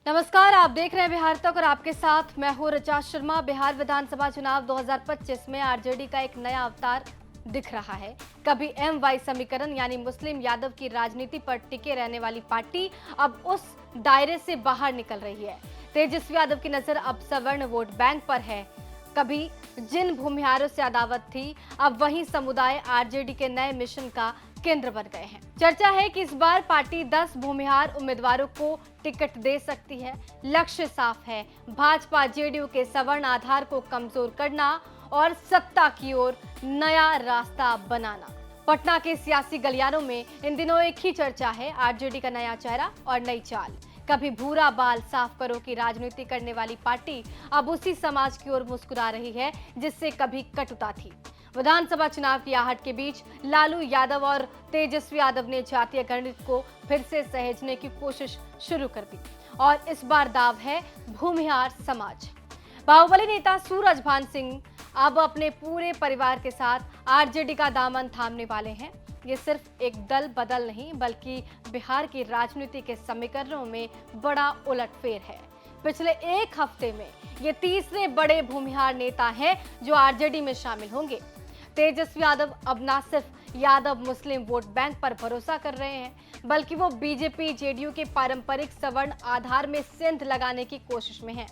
नमस्कार, आप देख रहे हैं बिहार तक और आपके साथ मैं हूं ऋचा शर्मा। बिहार विधानसभा चुनाव 2025 में आरजेडी का एक नया अवतार दिख रहा है। कभी एम वाई समीकरण यानी मुस्लिम यादव की राजनीति पर टिके रहने वाली पार्टी अब उस दायरे से बाहर निकल रही है। तेजस्वी यादव की नजर अब सवर्ण वोट बैंक पर है। कभी जिन भूमिहारों से अदावत थी, अब वही समुदाय आरजेडी के नए मिशन का केंद्र बन गए हैं। चर्चा है कि इस बार पार्टी 10 भूमिहार उम्मीदवारों को टिकट दे सकती है। लक्ष्य साफ है, भाजपा जेडीयू के सवर्ण आधार को कमजोर करना और सत्ता की ओर नया रास्ता बनाना। पटना के सियासी गलियारों में इन दिनों एक ही चर्चा है, आरजेडी का नया चेहरा और नई चाल। कभी भूरा बाल साफ करो की राजनीति करने वाली पार्टी अब उसी समाज की ओर मुस्कुरा रही है जिससे कभी कटुता थी। विधानसभा चुनाव की आहट के बीच लालू यादव और तेजस्वी यादव ने जातीय गणित को फिर से सहेजने की कोशिश शुरू कर दी और इस बार दाव है भूमिहार समाज। बाहुबली नेता सूरजभान सिंह अब अपने पूरे परिवार के साथ आरजेडी का दामन थामने वाले हैं। ये सिर्फ एक दल बदल नहीं बल्कि बिहार की राजनीति के समीकरणों में बड़ा उलटफेर है। पिछले एक हफ्ते में ये तीसरे बड़े भूमिहार नेता हैं जो आरजेडी में शामिल होंगे। तेजस्वी यादव अब न सिर्फ यादव मुस्लिम वोट बैंक पर भरोसा कर रहे हैं बल्कि वो बीजेपी जेडीयू के पारंपरिक सवर्ण आधार में सेंध लगाने की कोशिश में हैं।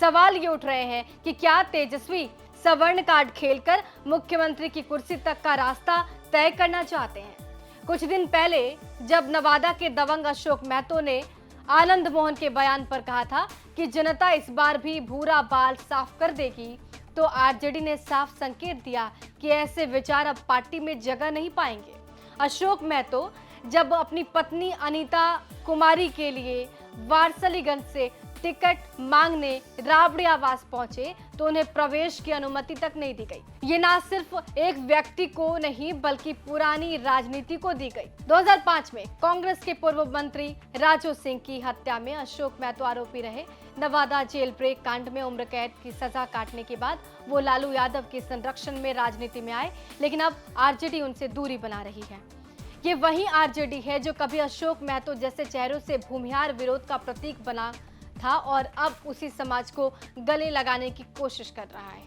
सवाल ये उठ रहे हैं कि क्या तेजस्वी सवर्ण कार्ड खेलकर मुख्यमंत्री की कुर्सी तक का रास्ता तय करना चाहते हैं। कुछ दिन पहले जब नवादा के दबंग अशोक महतो ने आनंद मोहन के बयान पर कहा था कि जनता इस बार भी भूरा बाल साफ कर देगी, तो आरजेडी ने साफ संकेत दिया कि ऐसे विचार अब पार्टी में जगह नहीं पाएंगे। अशोक महतो जब अपनी पत्नी अनीता कुमारी के लिए वारसलीगंज से टिकट मांगने राबड़ी आवास पहुंचे तो उन्हें प्रवेश की अनुमति तक नहीं दी गई। ये ना सिर्फ एक व्यक्ति को नहीं बल्कि पुरानी राजनीति को दी गई। 2005 में कांग्रेस के पूर्व मंत्री राजू सिंह की हत्या में अशोक महतो आरोपी रहे। नवादा जेल ब्रेक कांड में उम्र कैद की सजा काटने के बाद वो लालू यादव के संरक्षण में राजनीति में आए, लेकिन अब आरजेडी उनसे दूरी बना रही है। ये वही आरजेडी है जो कभी अशोक महतो जैसे चेहरों से भूमिहार विरोध का प्रतीक बना था और अब उसी समाज को गले लगाने की कोशिश कर रहा है।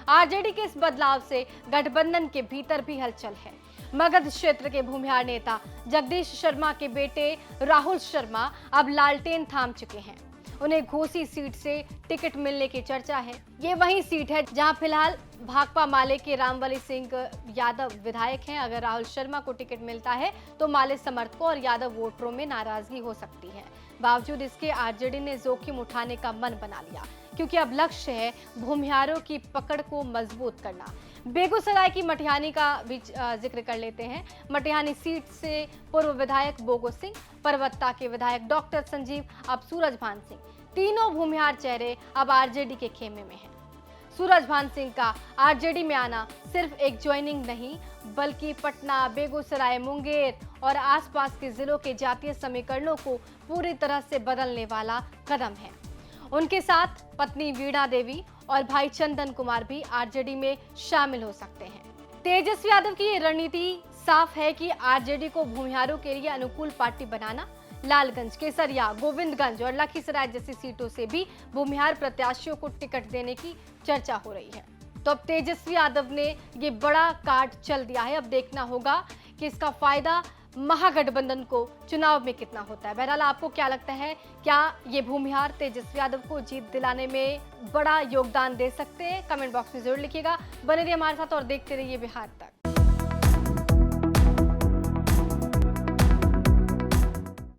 आरजेडी के इस बदलाव से गठबंधन के भीतर भी हलचल है। मगध क्षेत्र के भूमिहार नेता जगदीश शर्मा के बेटे राहुल शर्मा अब लालटेन थाम चुके हैं। उन्हें घोसी सीट से टिकट मिलने की चर्चा है। ये वही सीट है जहां फिलहाल भाकपा माले के रामबली सिंह यादव विधायक हैं। अगर राहुल शर्मा को टिकट मिलता है तो माले समर्थकों और यादव वोटरों में नाराजगी हो सकती है। बावजूद इसके आरजेडी ने जोखिम उठाने का मन बना लिया क्योंकि अब लक्ष्य है भूमिहारों की पकड़ को मजबूत करना। बेगूसराय की मटिहानी का भी जिक्र कर लेते हैं। मटिहानी सीट से पूर्व विधायक बोगो सिंह, परबत्ता के विधायक डॉक्टर संजीव, अब सूरजभान सिंह, तीनों भूमिहार चेहरे अब आरजेडी के खेमे में हैं। सूरजभान सिंह का आरजेडी में आना सिर्फ एक ज्वाइनिंग नहीं बल्कि पटना, बेगूसराय, मुंगेर और आसपास के जिलों के जातीय समीकरणों को पूरी तरह से बदलने वाला कदम है। उनके साथ पत्नी वीणा देवी और भाई चंदन कुमार भी आरजेडी में शामिल हो सकते हैं। तेजस्वी यादव की ये रणनीति साफ है कि आरजेडी को भूमिहारों के लिए अनुकूल पार्टी बनाना। लालगंज, केसरिया, गोविंदगंज और लखीसराय जैसी सीटों से भी भूमिहार प्रत्याशियों को टिकट देने की चर्चा हो रही है। तो अब तेजस्वी यादव ने ये बड़ा कार्ड चल दिया है। अब देखना होगा कि इसका फायदा महागठबंधन को चुनाव में कितना होता है। बहरहाल आपको क्या लगता है, क्या ये भूमिहार तेजस्वी यादव को जीत दिलाने में बड़ा योगदान दे सकते हैं? कमेंट बॉक्स में जरूर लिखिएगा। बने रहिए हमारे साथ और देखते रहिए बिहार तक।